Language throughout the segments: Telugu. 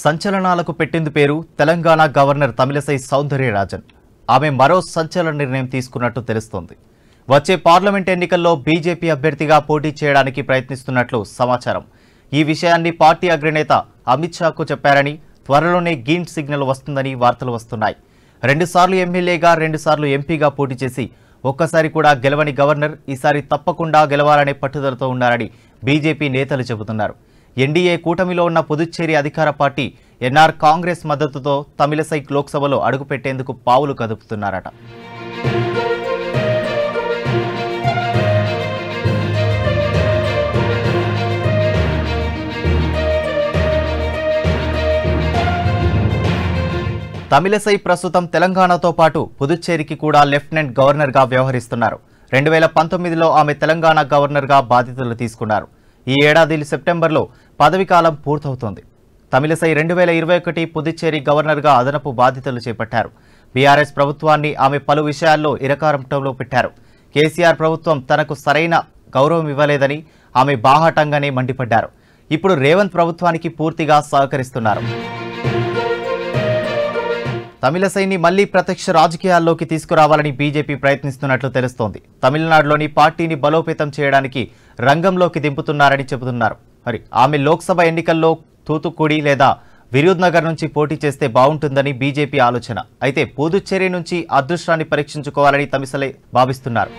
సంచలనాలకు పెట్టింది పేరు తెలంగాణ గవర్నర్ తమిళసై సౌందర్యరాజన్. ఆమె మరో సంచలన నిర్ణయం తీసుకున్నట్టు తెలుస్తోంది. వచ్చే పార్లమెంట్ ఎన్నికల్లో బీజేపీ అభ్యర్థిగా పోటీ చేయడానికి ప్రయత్నిస్తున్నట్లు సమాచారం. ఈ విషయాన్ని పార్టీ అగ్రనేత అమిత్ షాకు చెప్పారని, త్వరలోనే గ్రీన్ సిగ్నల్ వస్తుందని వార్తలు వస్తున్నాయి. 2 సార్లు ఎమ్మెల్యేగా 2 సార్లు ఎంపీగా పోటీ చేసి ఒక్కసారి కూడా గెలవని గవర్నర్ ఈసారి తప్పకుండా గెలవాలనే పట్టుదలతో ఉన్నారని బీజేపీ నేతలు చెబుతున్నారు. ఎన్డీఏ కూటమిలో ఉన్న పుదుచ్చేరి అధికార పార్టీ ఎన్ఆర్ కాంగ్రెస్ మద్దతుతో తమిళసై లోక్సభలో అడుగుపెట్టేందుకు పావులు కదుపుతున్నారట. తమిళసై ప్రస్తుతం తెలంగాణతో పాటు పుదుచ్చేరికి కూడా లెఫ్టినెంట్ గవర్నర్గా వ్యవహరిస్తున్నారు. 2019లో ఆమె తెలంగాణ గవర్నర్గా బాధ్యతలు తీసుకున్నారు. ఈ ఏడాది సెప్టెంబర్లో పదవీకాలం పూర్తవుతోంది. తమిళసై 2021 పుదుచ్చేరి గవర్నర్గా అదనపు బాధ్యతలు చేపట్టారు. బీఆర్ఎస్ ప్రభుత్వాన్ని ఆమె పలు విషయాల్లో ఇరకారంలో పెట్టారు. కేసీఆర్ ప్రభుత్వం తనకు సరైన గౌరవం ఇవ్వలేదని ఆమె బాహాటంగానే మండిపడ్డారు. ఇప్పుడు రేవంత్ ప్రభుత్వానికి పూర్తిగా సహకరిస్తున్నారు. తమిళసైని మళ్లీ ప్రత్యక్ష రాజకీయాల్లోకి తీసుకురావాలని బీజేపీ ప్రయత్నిస్తున్నట్లు తెలుస్తోంది. తమిళనాడులోని పార్టీని బలోపేతం చేయడానికి రంగంలోకి దింపుతున్నారని చెబుతున్నారు. మరి ఆమె లోక్సభ ఎన్నికల్లో తూతుక్కుడి లేదా విరుద్నగర్ నుంచి పోటీ చేస్తే బాగుంటుందని బీజేపీ ఆలోచన. అయితే పుదుచ్చేరి నుంచి అదృష్టాన్ని పరీక్షించుకోవాలని తమిళసై భావిస్తున్నారు.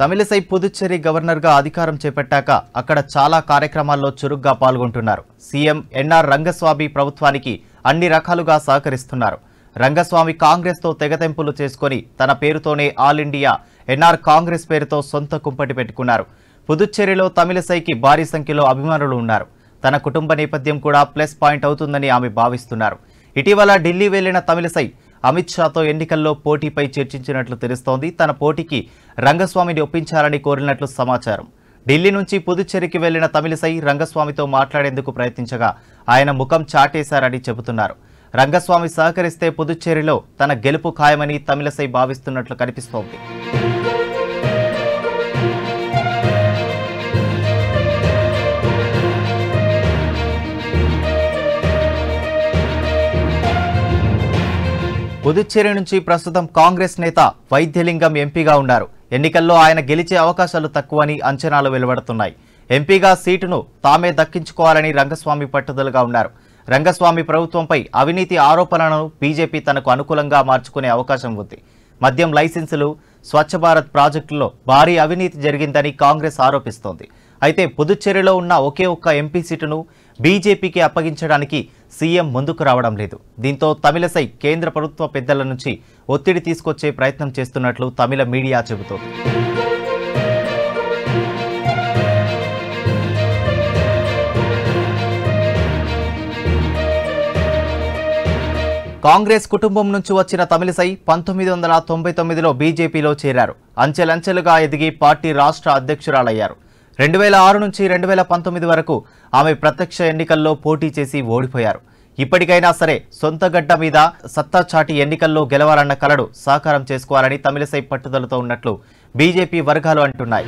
తమిళసై పుదుచ్చేరి గవర్నర్గా అధికారం చేపట్టాక అక్కడ చాలా కార్యక్రమాల్లో చురుగ్గా పాల్గొంటున్నారు. సీఎం ఎన్ఆర్ రంగస్వామి ప్రభుత్వానికి అన్ని రకాలుగా సహకరిస్తున్నారు. రంగస్వామి కాంగ్రెస్తో తెగతెంపులు చేసుకుని తన పేరుతోనే ఆల్ ఇండియా ఎన్ఆర్ కాంగ్రెస్ పేరుతో సొంత కుంపటి పెట్టుకున్నారు. పుదుచ్చేరిలో తమిళసైకి భారీ సంఖ్యలో అభిమానులు ఉన్నారు. తన కుటుంబ నేపథ్యం కూడా ప్లస్ పాయింట్ అవుతుందని ఆమె భావిస్తున్నారు. ఇటీవల ఢిల్లీ వెళ్లిన తమిళసై అమిత్ షాతో ఎన్నికల్లో పోటీపై చర్చించినట్లు తెలుస్తోంది. తన పోటీకి రంగస్వామిని ఒప్పించాలని కోరినట్లు సమాచారం. ఢిల్లీ నుంచి పుదుచ్చేరికి వెళ్లిన తమిళసై రంగస్వామితో మాట్లాడేందుకు ప్రయత్నించగా ఆయన ముఖం చాటేశారని చెబుతున్నారు. రంగస్వామి సహకరిస్తే పుదుచ్చేరిలో తన గెలుపు ఖాయమని తమిళసై భావిస్తున్నట్లు కనిపిస్తోంది. పుదుచ్చేరి నుంచి ప్రస్తుతం కాంగ్రెస్ నేత వైద్యలింగం ఎంపీగా ఉన్నారు. ఎన్నికల్లో ఆయన గెలిచే అవకాశాలు తక్కువని అంచనాలు వెలువడుతున్నాయి. ఎంపీగా సీటును తామే దక్కించుకోవాలని రంగస్వామి పట్టుదలగా ఉన్నారు. రంగస్వామి ప్రభుత్వంపై అవినీతి ఆరోపణలను బీజేపీ తనకు అనుకూలంగా మార్చుకునే అవకాశం ఉంది. మద్యం లైసెన్సులు, స్వచ్ఛ భారత్ ప్రాజెక్టుల్లో భారీ అవినీతి జరిగిందని కాంగ్రెస్ ఆరోపిస్తోంది. అయితే పుదుచ్చేరిలో ఉన్న ఒకే ఒక్క ఎంపీ సీటును బీజేపీకి అప్పగించడానికి సీఎం ముందుకు రావడం లేదు. దీంతో తమిళసై కేంద్ర ప్రభుత్వ పెద్దల నుంచి ఒత్తిడి తీసుకొచ్చే ప్రయత్నం చేస్తున్నట్లు తమిళ మీడియా చెబుతోంది. కాంగ్రెస్ కుటుంబం నుంచి వచ్చిన తమిళసై 1999లో బీజేపీలో చేరారు. అంచెలంచెలుగా ఎదిగి పార్టీ రాష్ట్ర అధ్యక్షురాలయ్యారు. 2006 నుంచి 2019 వరకు ఆమె ప్రత్యక్ష ఎన్నికల్లో పోటీ చేసి ఓడిపోయారు. ఇప్పటికైనా సరే సొంత గడ్డ మీద సత్తా చాటి ఎన్నికల్లో గెలవాలన్న కలడు సాకారం చేసుకోవాలని తమిళసై పట్టుదలతో ఉన్నట్లు బీజేపీ వర్గాలు అంటున్నాయి.